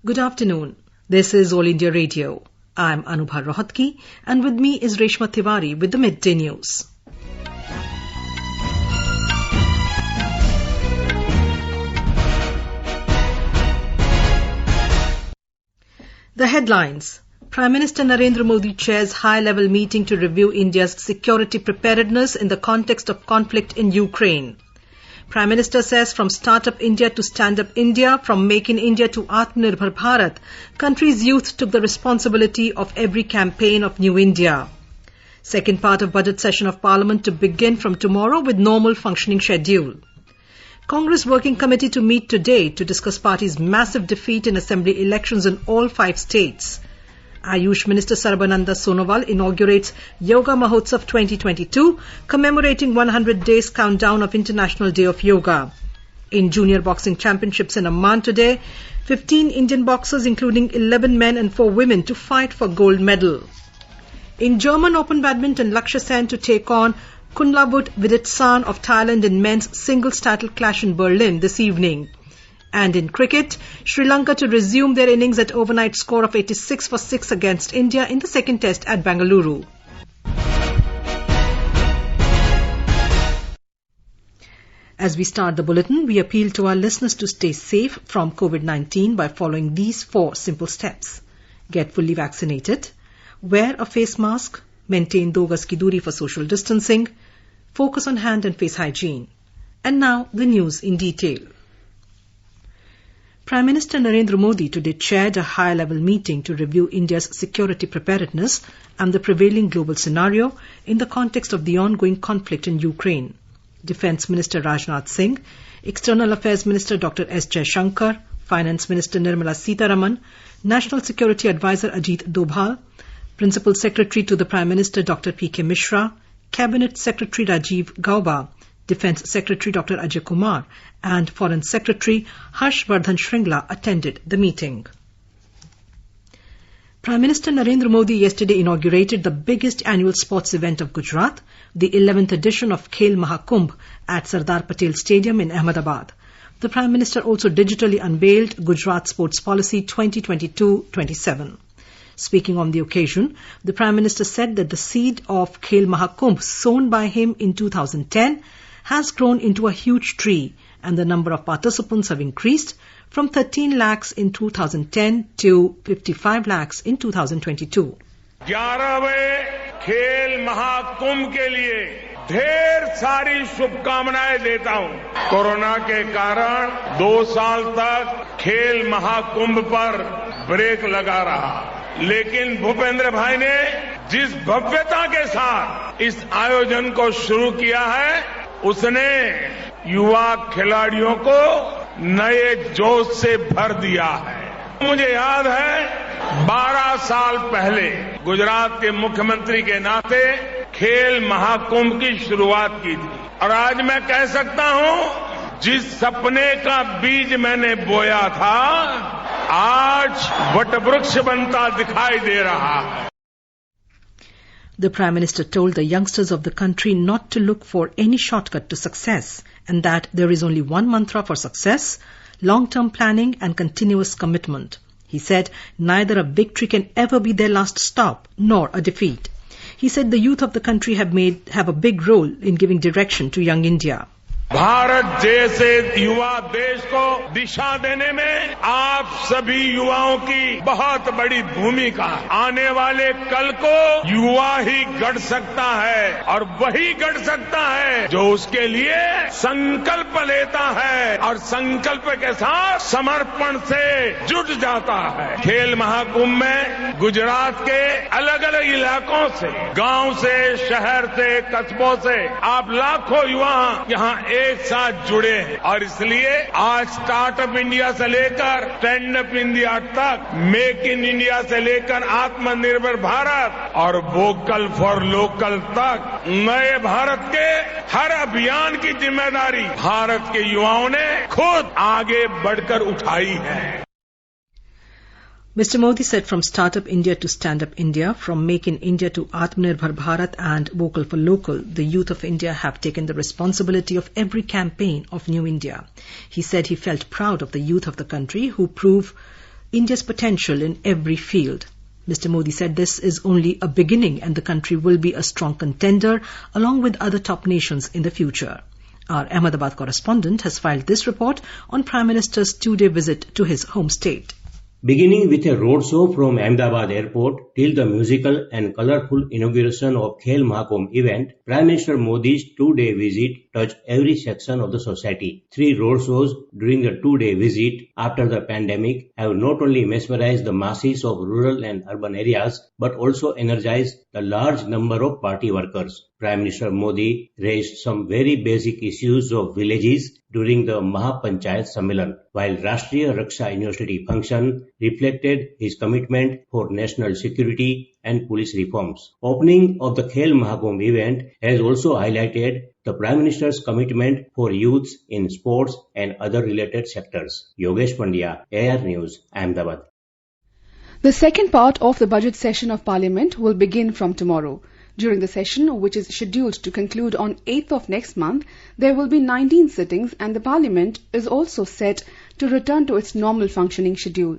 Good afternoon. This is All India Radio. I'm Anubha Rohatgi, and with me is Reshma Tiwari with the Midday News. The headlines. Prime Minister Narendra Modi chairs high-level meeting to review India's security preparedness in the context of conflict in Ukraine. Prime Minister says from Startup India to Stand Up India, from Make in India to Atmanirbhar Bharat, country's youth took the responsibility of every campaign of New India. Second part of budget session of Parliament to begin from tomorrow with normal functioning schedule. Congress Working Committee to meet today to discuss party's massive defeat in assembly elections in all 5 states. Ayush Minister Sarbananda Sonowal inaugurates Yoga Mahotsav 2022, commemorating 100 days countdown of International Day of Yoga. In Junior Boxing Championships in Amman today, 15 Indian boxers including 11 men and 4 women to fight for gold medal. In German Open Badminton, Lakshya Sen to take on Kunlavut Viditsan of Thailand in men's singles title clash in Berlin this evening. And in cricket, Sri Lanka to resume their innings at overnight score of 86 for 6 against India in the second test at Bengaluru. As we start the bulletin, we appeal to our listeners to stay safe from COVID-19 by following these 4 simple steps. Get fully vaccinated, wear a face mask, maintain 2 gaz ki duri for social distancing, focus on hand and face hygiene. And now the news in detail. Prime Minister Narendra Modi today chaired a high-level meeting to review India's security preparedness and the prevailing global scenario in the context of the ongoing conflict in Ukraine. Defence Minister Rajnath Singh, External Affairs Minister Dr. S. Jaishankar, Finance Minister Nirmala Sitharaman, National Security Advisor Ajit Dobhal, Principal Secretary to the Prime Minister Dr. P.K. Mishra, Cabinet Secretary Rajiv Gauba, Defence Secretary Dr. Ajay Kumar and Foreign Secretary Harshvardhan Shringla attended the meeting. Prime Minister Narendra Modi yesterday inaugurated the biggest annual sports event of Gujarat, the 11th edition of Khel Mahakumbh at Sardar Patel Stadium in Ahmedabad. The Prime Minister also digitally unveiled Gujarat Sports Policy 2022-27. Speaking on the occasion, the Prime Minister said that the seed of Khel Mahakumbh sown by him in 2010 has grown into a huge tree and the number of participants have increased from 13 lakhs in 2010 to 55 lakhs in 2022. 11वें खेल महाकुंभ के लिए ढेर सारी शुभकामनाएं देता हूं। Corona के कारण 2 साल तक खेल महाकुंभ पर ब्रेक लगा रहा, लेकिन भूपेंद्र भाई ने जिस भव्यता के साथ इस आयोजन को शुरू किया है, उसने युवा खिलाड़ियों को नए जोश से भर दिया है। मुझे याद है 12 साल पहले गुजरात के मुख्यमंत्री के नाते खेल महाकुंभ की शुरुआत की थी और आज मैं कह सकता हूं, जिस सपने का बीज मैंने बोया था, आज वटवृक्ष बनता दिखाई दे रहा है। The Prime Minister told the youngsters of the country not to look for any shortcut to success and that there is only one mantra for success: long-term planning and continuous commitment. He said neither a victory can ever be their last stop nor a defeat. He said the youth of the country have a big role in giving direction to young India. Bharat जैसे युवा देश को दिशा देने में आप सभी युवाओं की बहुत बड़ी भूमिका है। आने वाले कल को युवा ही गढ़ सकता है और वही गढ़ सकता है जो उसके लिए संकल्प लेता है और संकल्प के साथ समर्पण से जुट जाता है। खेल महाकुंभ में गुजरात के अलग अलग इलाकों से, गांव से, शहर से, कस्बों से आप लाखों युवा यहां एक साथ जुड़े हैं और इसलिए आज स्टार्टअप इंडिया से लेकर स्टैंड अप इंडिया तक, मेक इन इंडिया से लेकर आत्मनिर्भर भारत और वोकल फॉर लोकल तक नए भारत के हर अभियान की जिम्मेदारी भारत के युवाओं ने खुद आगे बढ़कर उठाई है। Mr. Modi said from Startup India to Stand Up India, from Make in India to Atmanirbhar Bharat and Vocal for Local, the youth of India have taken the responsibility of every campaign of New India. He said he felt proud of the youth of the country who prove India's potential in every field. Mr. Modi said this is only a beginning and the country will be a strong contender along with other top nations in the future. Our Ahmedabad correspondent has filed this report on Prime Minister's 2-day visit to his home state. Beginning with a roadshow from Ahmedabad airport till the musical and colourful inauguration of Khel Mahakumbh event, Prime Minister Modi's 2-day visit touched every section of the society. 3 roadshows during the 2-day visit after the pandemic have not only mesmerized the masses of rural and urban areas but also energized the large number of party workers. Prime Minister Modi raised some very basic issues of villages during the Mahapanchayat Sammelan, while Rashtriya Raksha University function reflected his commitment for national security and police reforms. Opening of the Khel Mahakumbh event has also highlighted the Prime Minister's commitment for youths in sports and other related sectors. Yogesh Pandya, AR News, Ahmedabad. The second part of the budget session of Parliament will begin from tomorrow. During the session, which is scheduled to conclude on 8th of next month, there will be 19 sittings and the Parliament is also set to return to its normal functioning schedule.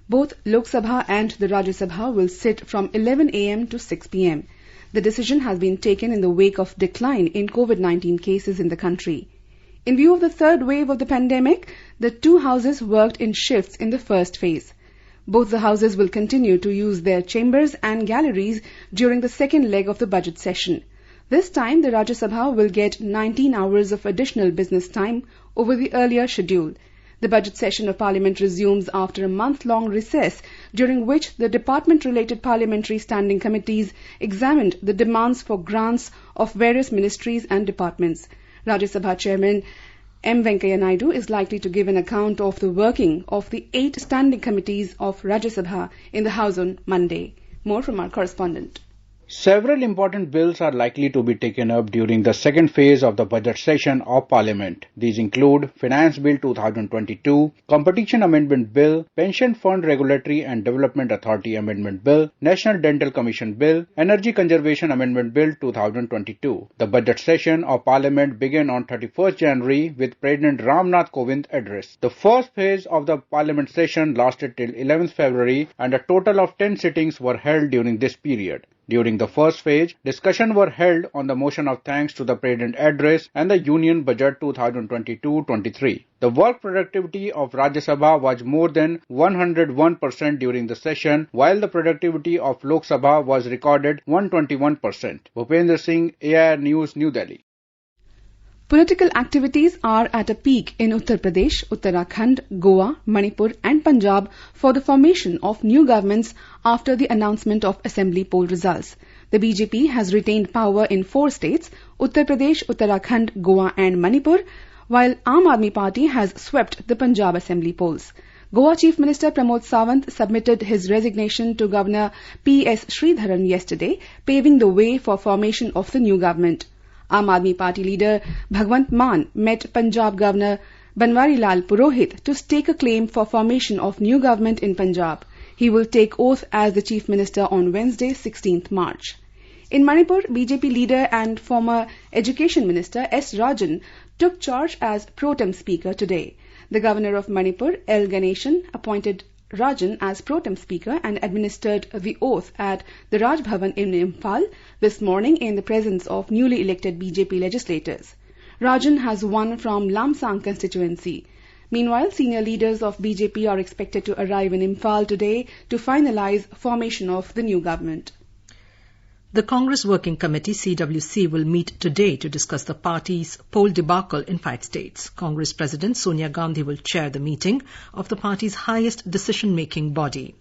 Both Lok Sabha and the Rajya Sabha will sit from 11 a.m. to 6 p.m. The decision has been taken in the wake of decline in COVID-19 cases in the country. In view of the third wave of the pandemic, the 2 houses worked in shifts in the first phase. Both the houses will continue to use their chambers and galleries during the second leg of the budget session. This time, the Rajya Sabha will get 19 hours of additional business time over the earlier schedule. The budget session of Parliament resumes after a month-long recess, during which the department-related parliamentary standing committees examined the demands for grants of various ministries and departments. Rajya Sabha Chairman M. Venkaiah Naidu is likely to give an account of the working of the 8 standing committees of Rajya Sabha in the House on Monday. More from our correspondent. Several important bills are likely to be taken up during the second phase of the budget session of Parliament. These include Finance Bill 2022, Competition Amendment Bill, Pension Fund Regulatory and Development Authority Amendment Bill, National Dental Commission Bill, Energy Conservation Amendment Bill 2022. The budget session of Parliament began on 31st January with President Ramnath Kovind address. The first phase of the Parliament session lasted till 11th February and a total of 10 sittings were held during this period. During the first phase, discussion were held on the motion of thanks to the President address and the Union Budget 2022-23. The work productivity of Rajya Sabha was more than 101% during the session, while the productivity of Lok Sabha was recorded 121%. Bhupendra Singh, AIR News, New Delhi. Political activities are at a peak in Uttar Pradesh, Uttarakhand, Goa, Manipur and Punjab for the formation of new governments after the announcement of assembly poll results. The BJP has retained power in 4 states, Uttar Pradesh, Uttarakhand, Goa and Manipur, while Aam Aadmi Party has swept the Punjab assembly polls. Goa Chief Minister Pramod Sawant submitted his resignation to Governor P.S. Sridharan yesterday, paving the way for formation of the new government. Aam Aadmi Party leader Bhagwant Mann met Punjab Governor Banwari Lal Purohit to stake a claim for formation of new government in Punjab. He will take oath as the Chief Minister on Wednesday, 16th March. In Manipur, BJP leader and former Education Minister S. Rajan took charge as pro tem speaker today. The Governor of Manipur, L. Ganeshan, appointed Rajan as pro tem speaker and administered the oath at the Raj Bhavan in Imphal this morning in the presence of newly elected BJP legislators. Rajan has won from Lamsang constituency. Meanwhile, senior leaders of BJP are expected to arrive in Imphal today to finalize formation of the new government. The Congress Working Committee CWC will meet today to discuss the party's poll debacle in 5 states. Congress President Sonia Gandhi will chair the meeting of the party's highest decision-making body.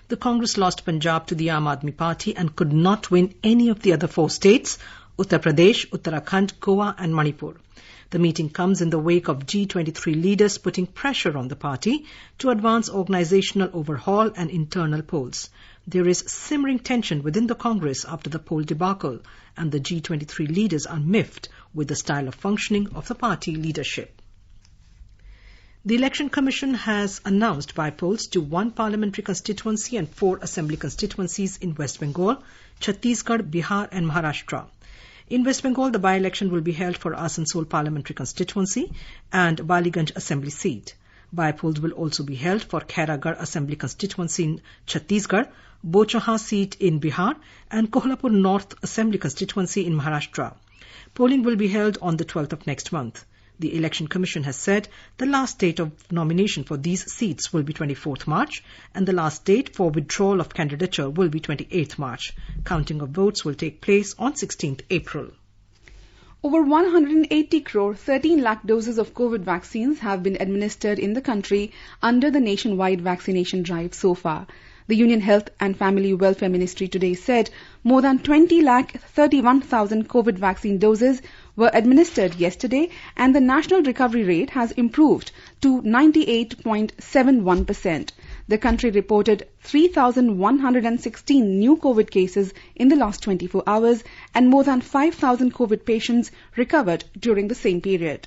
The Congress lost Punjab to the Aam Aadmi Party and could not win any of the other 4 states, Uttar Pradesh, Uttarakhand, Goa and Manipur. The meeting comes in the wake of G23 leaders putting pressure on the party to advance organizational overhaul and internal polls. There is simmering tension within the Congress after the poll debacle, and the G23 leaders are miffed with the style of functioning of the party leadership. The Election Commission has announced by-polls to 1 parliamentary constituency and 4 assembly constituencies in West Bengal, Chhattisgarh, Bihar and Maharashtra. In West Bengal, the by-election will be held for Asansol parliamentary constituency and Baliganj assembly seat. By-polls will also be held for Khairagarh Assembly constituency in Chhattisgarh, Bochaha seat in Bihar, and Kolhapur North Assembly constituency in Maharashtra. Polling will be held on the 12th of next month. The Election Commission has said the last date of nomination for these seats will be 24th March and the last date for withdrawal of candidature will be 28th March. Counting of votes will take place on 16th April. Over 180 crore 13 lakh doses of COVID vaccines have been administered in the country under the nationwide vaccination drive so far. The Union Health and Family Welfare Ministry today said more than 20,31,000 COVID vaccine doses were administered yesterday and the national recovery rate has improved to 98.71%. The country reported 3,116 new COVID cases in the last 24 hours and more than 5,000 COVID patients recovered during the same period.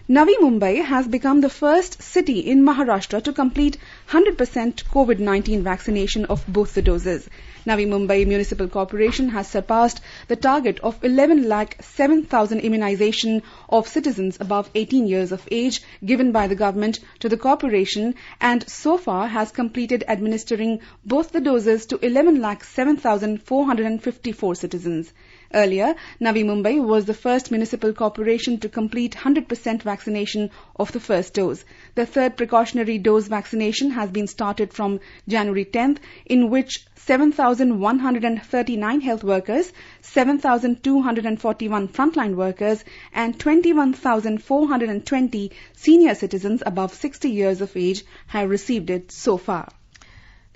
Navi Mumbai has become the first city in Maharashtra to complete 100% COVID-19 vaccination of both the doses. Navi Mumbai Municipal Corporation has surpassed the target of 11,07,000 immunization of citizens above 18 years of age given by the government to the corporation and so far has completed administering both the doses to 11,07,454 citizens. Earlier, Navi Mumbai was the first municipal corporation to complete 100% vaccination of the first dose. The third precautionary dose vaccination has been started from January 10th, in which 7,139 health workers, 7,241 frontline workers and 21,420 senior citizens above 60 years of age have received it so far.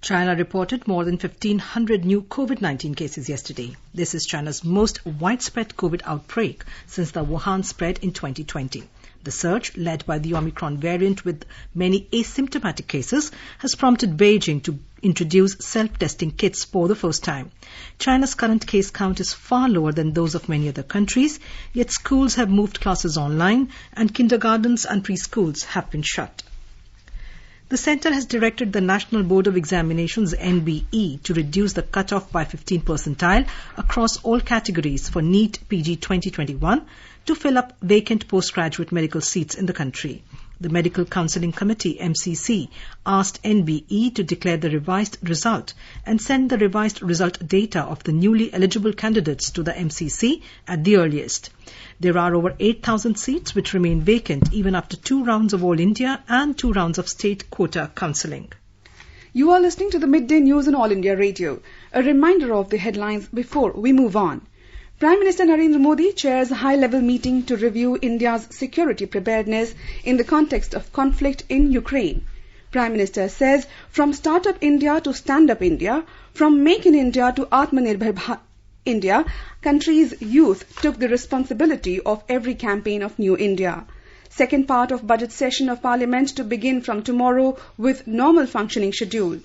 China reported more than 1,500 new COVID-19 cases yesterday. This is China's most widespread COVID outbreak since the Wuhan spread in 2020. The surge, led by the Omicron variant with many asymptomatic cases, has prompted Beijing to introduce self-testing kits for the first time. China's current case count is far lower than those of many other countries, yet schools have moved classes online and kindergartens and preschools have been shut. The Centre has directed the National Board of Examinations NBE to reduce the cutoff by 15 percentile across all categories for NEET PG 2021 to fill up vacant postgraduate medical seats in the country. The Medical Counselling Committee MCC asked NBE to declare the revised result and send the revised result data of the newly eligible candidates to the MCC at the earliest. There are over 8,000 seats which remain vacant even after 2 rounds of All India and 2 rounds of state quota counselling. You are listening to the Midday News on All India Radio. A reminder of the headlines before we move on. Prime Minister Narendra Modi chairs a high-level meeting to review India's security preparedness in the context of conflict in Ukraine. Prime Minister says, from Startup India to Stand-up India, from Make in India to Atmanirbhar India, country's youth took the responsibility of every campaign of New India. Second part of budget session of Parliament to begin from tomorrow with normal functioning schedule.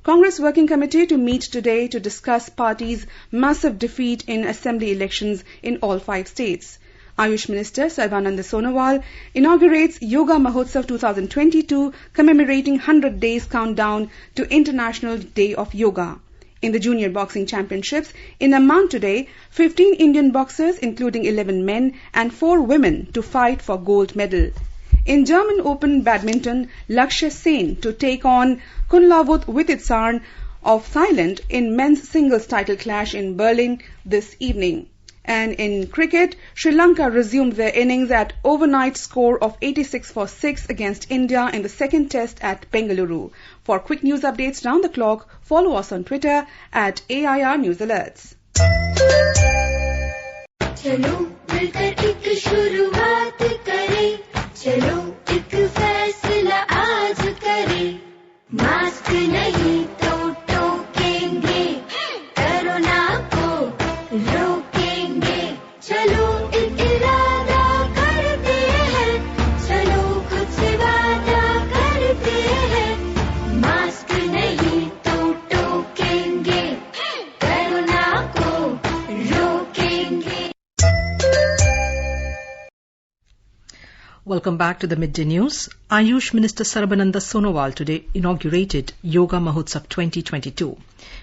Congress Working Committee to meet today to discuss party's massive defeat in assembly elections in all 5 states. Ayush Minister Sarbananda Sonowal inaugurates Yoga Mahotsav 2022 commemorating 100 days countdown to International Day of Yoga. In the Junior Boxing Championships in Amman today, 15 Indian boxers including 11 men and 4 women to fight for gold medal. In German Open Badminton, Lakshya Sen to take on Kunlavut Wititsarn of Thailand in men's singles title clash in Berlin this evening. And in cricket, Sri Lanka resumed their innings at overnight score of 86 for 6 against India in the second test at Bengaluru. For quick news updates round the clock, follow us on Twitter at AIR News Alerts. चलो मिलकर एक शुरुआत करें, चलो एक फैसला आज करें, मास्क नहीं तो टोकेंगे, कोरोना को रोकेंगे, चलो एक इरादा करते हैं, चलो कुछ वादा करते हैं, मास्क नहीं तो टोकेंगे, कोरोना को रोकेंगे. Welcome back to the Midday News. Ayush Minister Sarbananda Sonowal today inaugurated Yoga Mahotsav 2022.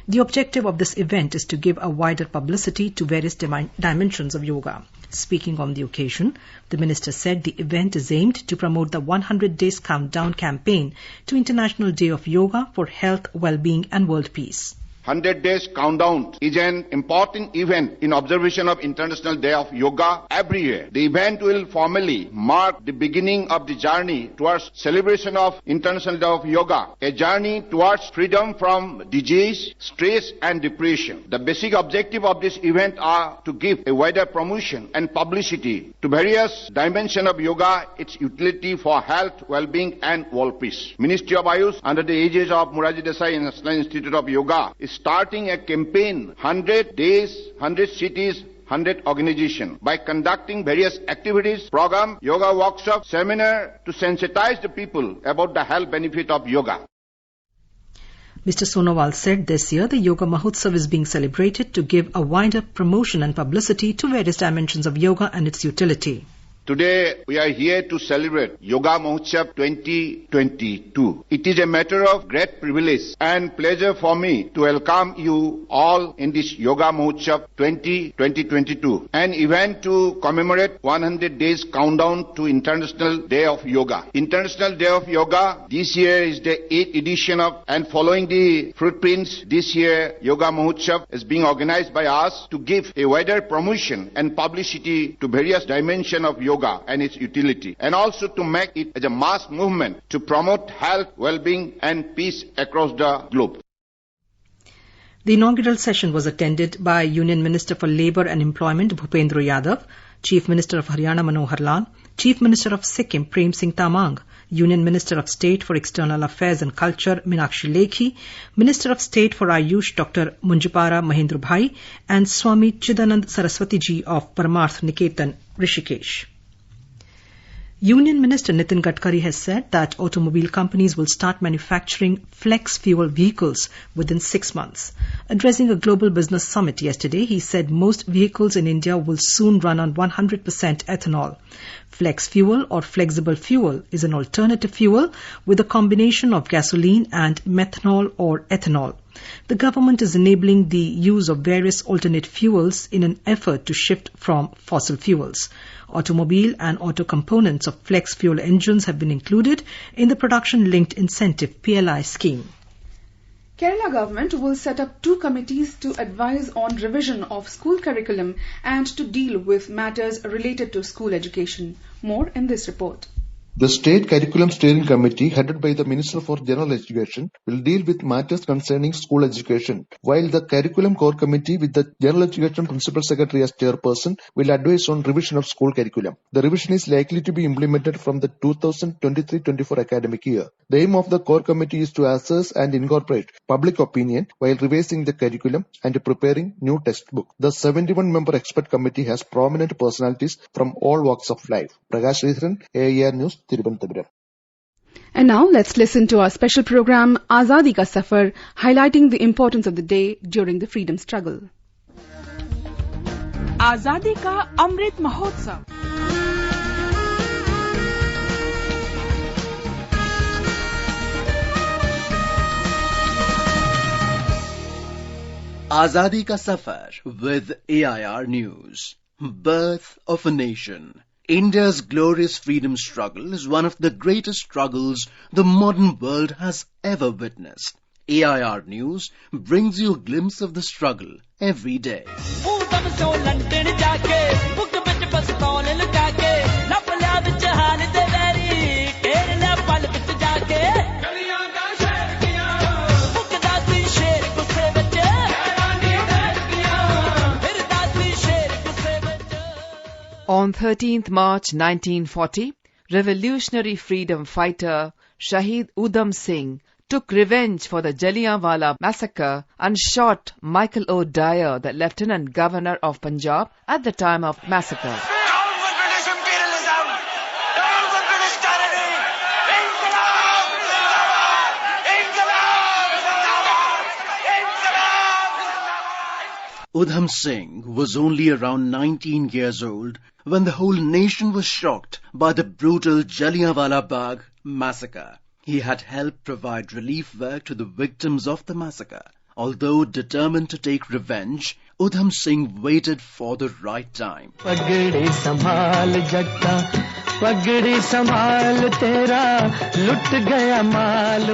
The objective of this event is to give a wider publicity to various dimensions of yoga. Speaking on the occasion, the minister said the event is aimed to promote the 100 Days Countdown campaign to International Day of Yoga for Health, Well-being and World Peace. 100 Days Countdown is an important event in observation of International Day of Yoga every year. The event will formally mark the beginning of the journey towards celebration of International Day of Yoga, a journey towards freedom from disease, stress and depression. The basic objective of this event are to give a wider promotion and publicity to various dimensions of yoga, its utility for health, well-being and world peace. Ministry of Ayush, under the aegis of Morarji Desai National Institute of Yoga, is starting a campaign 100 days, 100 cities, 100 organizations by conducting various activities, program, yoga workshop, seminar to sensitize the people about the health benefit of yoga. Mr. Sonowal said this year the Yoga Mahotsav is being celebrated to give a wider promotion and publicity to various dimensions of yoga and its utility. Today, we are here to celebrate Yoga Mahotsav 2022. It is a matter of great privilege and pleasure for me to welcome you all in this Yoga Mahotsav 2022, an event to commemorate 100 Days Countdown to International Day of Yoga. International Day of Yoga this year is the 8th edition of, and following the footprints this year, Yoga Mahotsav is being organized by us to give a wider promotion and publicity to various dimensions of yoga and its utility, and also to make it as a mass movement to promote health, well-being and peace across the globe. The inaugural session was attended by Union Minister for Labour and Employment Bhupendra Yadav, Chief Minister of Haryana Manohar Lal, Chief Minister of Sikkim Prem Singh Tamang, Union Minister of State for External Affairs and Culture Meenakshi Lekhi, Minister of State for Ayush Dr. Munjapara Mahendra Bhai, and Swami Chidanand Saraswati Ji of Paramarth Niketan, Rishikesh. Union Minister Nitin Gadkari has said that automobile companies will start manufacturing flex fuel vehicles within 6 months. Addressing a global business summit yesterday, he said most vehicles in India will soon run on 100% ethanol. Flex fuel or flexible fuel is an alternative fuel with a combination of gasoline and methanol or ethanol. The government is enabling the use of various alternate fuels in an effort to shift from fossil fuels. Automobile and auto components of flex fuel engines have been included in the Production-Linked Incentive PLI scheme. Kerala government will set up 2 committees to advise on revision of school curriculum and to deal with matters related to school education. More in this report. The State Curriculum Steering Committee, headed by the Minister for General Education, will deal with matters concerning school education, while the Curriculum Core Committee, with the General Education Principal Secretary as chairperson, will advise on revision of school curriculum. The revision is likely to be implemented from the 2023-24 academic year. The aim of the Core Committee is to assess and incorporate public opinion while revising the curriculum and preparing new textbook. The 71-member expert committee has prominent personalities from all walks of life. Prakash Sridharan, AIR News, Thiruvananthapuram. And now let's listen to our special program Azadi Ka Safar, highlighting the importance of the day during the freedom struggle. Azadi Ka Amrit Mahotsav. Azadi Ka Safar with AIR News. Birth of a Nation. India's glorious freedom struggle is one of the greatest struggles the modern world has ever witnessed. AIR News brings you a glimpse of the struggle every day. On 13th March 1940, revolutionary freedom fighter Shahid Udham Singh took revenge for the Jallianwala massacre and shot Michael O. Dyer, the Lieutenant Governor of Punjab, at the time of massacre. Udham Singh was only around 19 years old when the whole nation was shocked by the brutal Jallianwala Bagh massacre. He had helped provide relief work to the victims of the massacre. Although determined to take revenge, Udham Singh waited for the right time. Pagdi sambhal jatta, pagdi sambhal tera, lut gaya maal.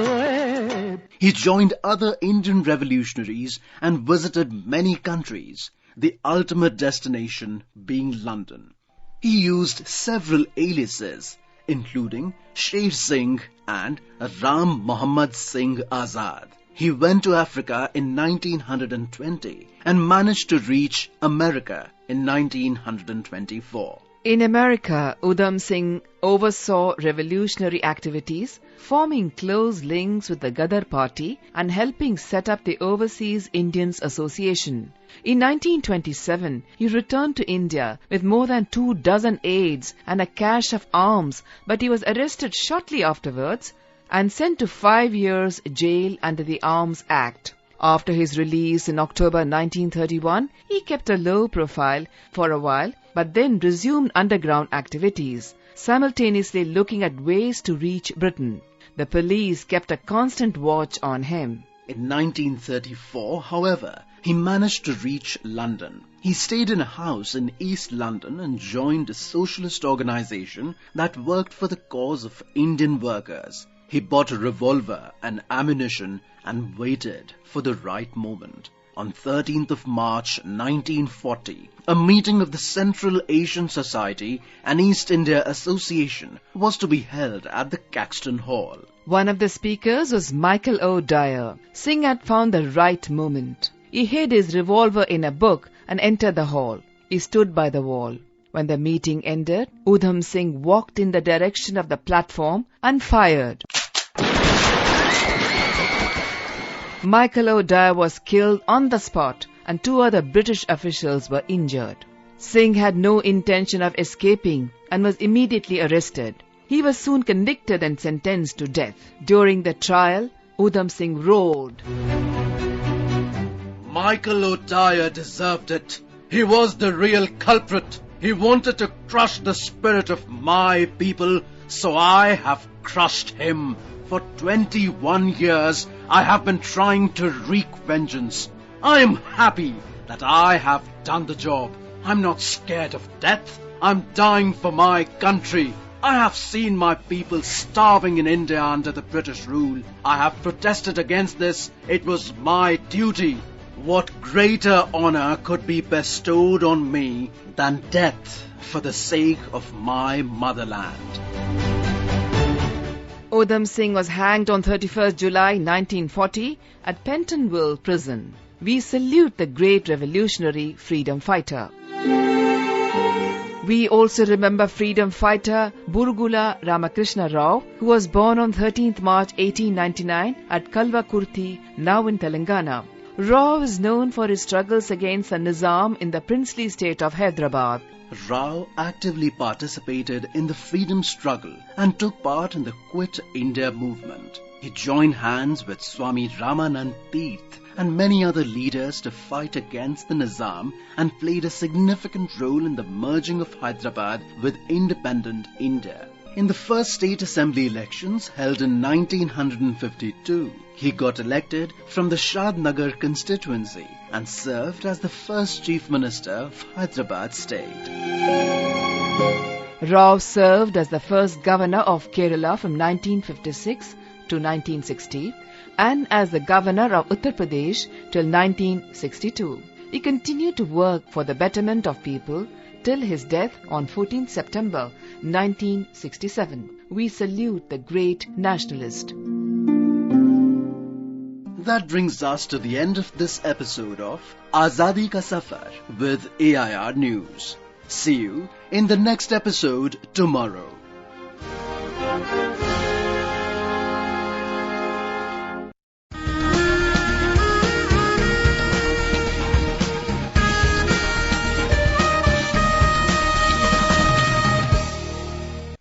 He joined other Indian revolutionaries and visited many countries, the ultimate destination being London. He used several aliases, including Sher Singh and Ram Muhammad Singh Azad. He went to Africa in 1920 and managed to reach America in 1924. In America, Udham Singh oversaw revolutionary activities, forming close links with the Ghadar party and helping set up the Overseas Indians Association. In 1927, he returned to India with more than 24 aides and a cache of arms, but he was arrested shortly afterwards and sent to 5 years jail under the Arms Act. After his release in October 1931, he kept a low profile for a while, but then resumed underground activities, simultaneously looking at ways to reach Britain. The police kept a constant watch on him. In 1934, however, he managed to reach London. He stayed in a house in East London and joined a socialist organization that worked for the cause of Indian workers. He bought a revolver and ammunition and waited for the right moment. On 13th of March 1940, a meeting of the Central Asian Society and East India Association was to be held at the Caxton Hall. One of the speakers was Michael O. Dyer. Singh had found the right moment. He hid his revolver in a book and entered the hall. He stood by the wall. When the meeting ended, Udham Singh walked in the direction of the platform and fired. Michael O. Dyer was killed on the spot and 2 other British officials were injured. Singh had no intention of escaping and was immediately arrested. He was soon convicted and sentenced to death. During the trial, Udham Singh roared, Michael O. Dyer deserved it. He was the real culprit. He wanted to crush the spirit of my people, so I have crushed him. For 21 years, I have been trying to wreak vengeance. I am happy that I have done the job. I'm not scared of death. I'm dying for my country. I have seen my people starving in India under the British rule. I have protested against this. It was my duty. What greater honor could be bestowed on me than death for the sake of my motherland? Udham Singh was hanged on 31st July 1940 at Pentonville Prison. We salute the great revolutionary freedom fighter. We also remember freedom fighter Burugula Ramakrishna Rao, who was born on 13th March 1899 at Kalvakurthi, now in Telangana. Rao is known for his struggles against the Nizam in the princely state of Hyderabad. Rao actively participated in the freedom struggle and took part in the Quit India movement. He joined hands with Swami Ramanand Tirth and many other leaders to fight against the Nizam and played a significant role in the merging of Hyderabad with independent India. In the first state assembly elections held in 1952, he got elected from the Shadnagar constituency and served as the first Chief Minister of Hyderabad state. Rao served as the first governor of Kerala from 1956 to 1960 and as the governor of Uttar Pradesh till 1962. He continued to work for the betterment of people till his death on 14th September 1967. We salute the great nationalist. That brings us to the end of this episode of Azadi Ka Safar with AIR News. See you in the next episode tomorrow.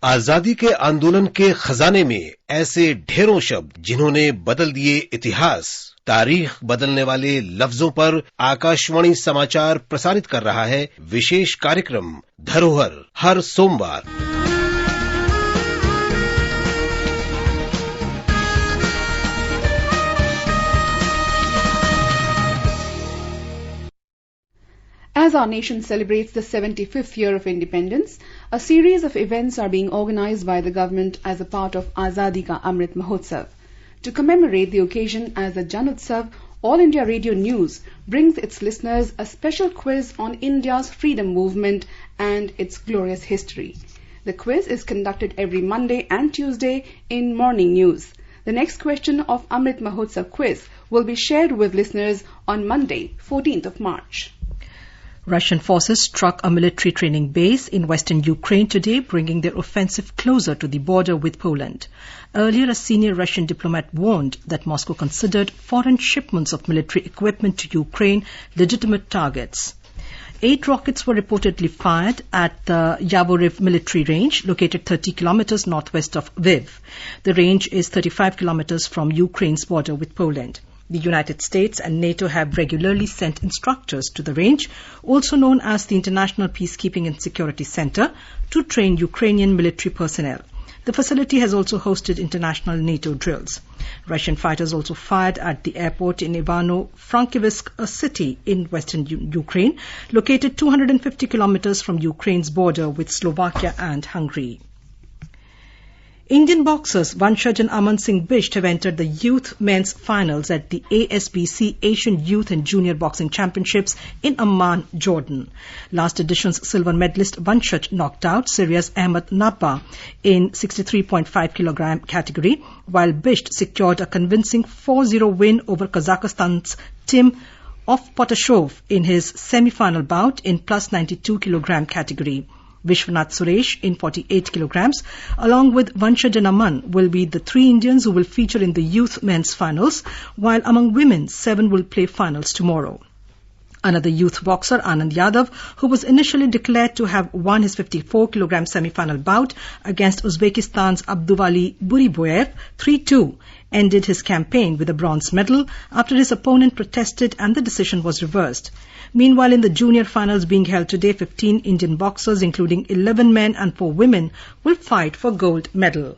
आजादी के आंदोलन के खजाने में ऐसे ढेरों शब्द जिन्होंने बदल दिए इतिहास। तारीख बदलने वाले लफ्जों पर आकाशवाणी समाचार प्रसारित कर रहा है विशेष कार्यक्रम धरोहर हर सोमवार। As our nation celebrates the 75th year of independence, a series of events are being organized by the government as a part of Azadi Ka Amrit Mahotsav. To commemorate the occasion as a Jan Utsav, All India Radio News brings its listeners a special quiz on India's freedom movement and its glorious history. The quiz is conducted every Monday and Tuesday in Morning News. The next question of Amrit Mahotsav quiz will be shared with listeners on Monday, 14th of March. Russian forces struck a military training base in western Ukraine today, bringing their offensive closer to the border with Poland. Earlier, a senior Russian diplomat warned that Moscow considered foreign shipments of military equipment to Ukraine legitimate targets. 8 rockets were reportedly fired at the Yavoriv military range, located 30 kilometers northwest of Lviv. The range is 35 kilometers from Ukraine's border with Poland. The United States and NATO have regularly sent instructors to the range, also known as the International Peacekeeping and Security Center, to train Ukrainian military personnel. The facility has also hosted international NATO drills. Russian fighters also fired at the airport in Ivano-Frankivsk, a city in western Ukraine, located 250 kilometers from Ukraine's border with Slovakia and Hungary. Indian boxers Vanshaj and Aman Singh Bisht have entered the youth men's finals at the ASBC Asian Youth and Junior Boxing Championships in Amman, Jordan. Last edition's silver medalist Vanshaj knocked out Syria's Ahmed Nabba in 63.5 kilogram category, while Bisht secured a convincing 4-0 win over Kazakhstan's Tim Potashov in his semi-final bout in plus 92 kilogram category. Vishwanath Suresh in 48 kilograms, along with Vanshaj and Aman, will be the 3 Indians who will feature in the youth men's finals, while among women, 7 will play finals tomorrow. Another youth boxer, Anand Yadav, who was initially declared to have won his 54-kilogram semi-final bout against Uzbekistan's Abduvali Buriboyev 3-2, ended his campaign with a bronze medal after his opponent protested and the decision was reversed. Meanwhile, in the junior finals being held today, 15 Indian boxers, including 11 men and 4 women, will fight for gold medal.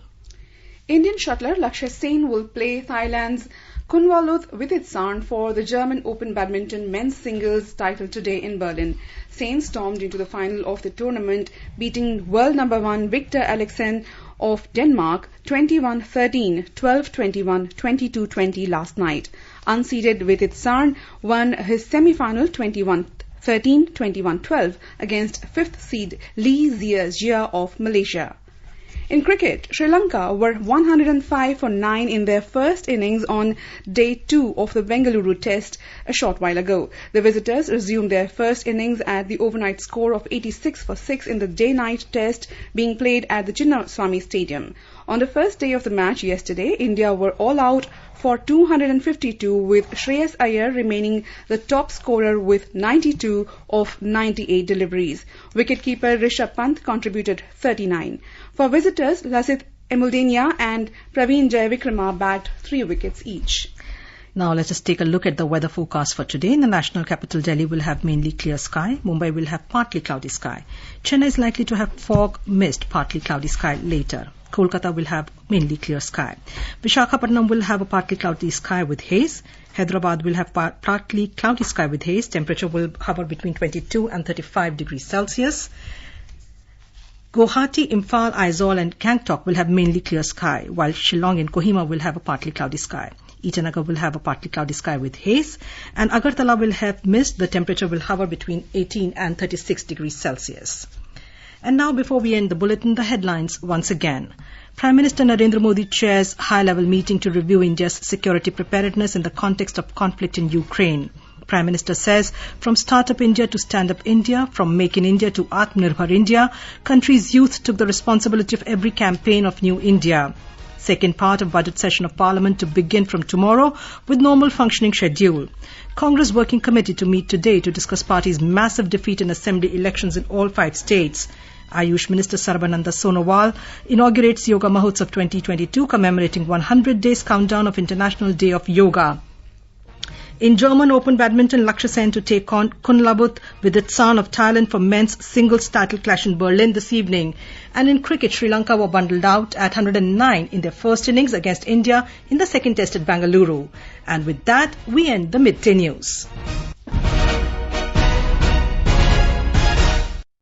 Indian shuttler Lakshya Sen will play Thailand's Kunwalut Wititsarn for the German Open Badminton men's singles title today in Berlin. Sen stormed into the final of the tournament, beating world number 1 Victor Alexen of Denmark 21-13, 12-21, 22-20 last night. Unseeded Wititsarn won his semi-final 21-13, 21-12 against 5th seed Lee Zia Jia of Malaysia. In cricket, Sri Lanka were 105 for 9 in their first innings on day 2 of the Bengaluru Test a short while ago. The visitors resumed their first innings at the overnight score of 86 for 6 in the day-night test being played at the Chinnaswamy Stadium. On the first day of the match yesterday, India were all out for 252, with Shreyas Iyer remaining the top scorer with 92 of 98 deliveries. Wicketkeeper Rishabh Pant contributed 39. For visitors, Lasith Emuldenia and Praveen Jayavikrama bagged 3 wickets each. Now let us take a look at the weather forecast for today. In the national capital, Delhi will have mainly clear sky. Mumbai will have partly cloudy sky. Chennai is likely to have fog, mist, partly cloudy sky later. Kolkata will have mainly clear sky. Visakhapatnam will have a partly cloudy sky with haze. Hyderabad will have partly cloudy sky with haze. Temperature will hover between 22 and 35 degrees Celsius. Guwahati, Imphal, Aizawl and Gangtok will have mainly clear sky, while Shillong and Kohima will have a partly cloudy sky. Itanagar will have a partly cloudy sky with haze, and Agartala will have mist. The temperature will hover between 18 and 36 degrees Celsius. And now, before we end the bulletin, the headlines once again. Prime Minister Narendra Modi chairs high-level meeting to review India's security preparedness in the context of conflict in Ukraine. Prime Minister says, from Startup India to Stand Up India, from Make in India to Atmanirbhar India, country's youth took the responsibility of every campaign of New India. Second part of budget session of Parliament to begin from tomorrow with normal functioning schedule. Congress Working Committee to meet today to discuss party's massive defeat in assembly elections in all 5 states. Ayush Minister Sarbananda Sonowal inaugurates Yoga Mahotsav 2022, commemorating 100 days countdown of International Day of Yoga. In German Open Badminton, Lakshya Sen to take on Kunlavut with its son of Thailand for men's singles title clash in Berlin this evening. And in cricket, Sri Lanka were bundled out at 109 in their first innings against India in the second test at Bangalore. And with that, we end the Midday News.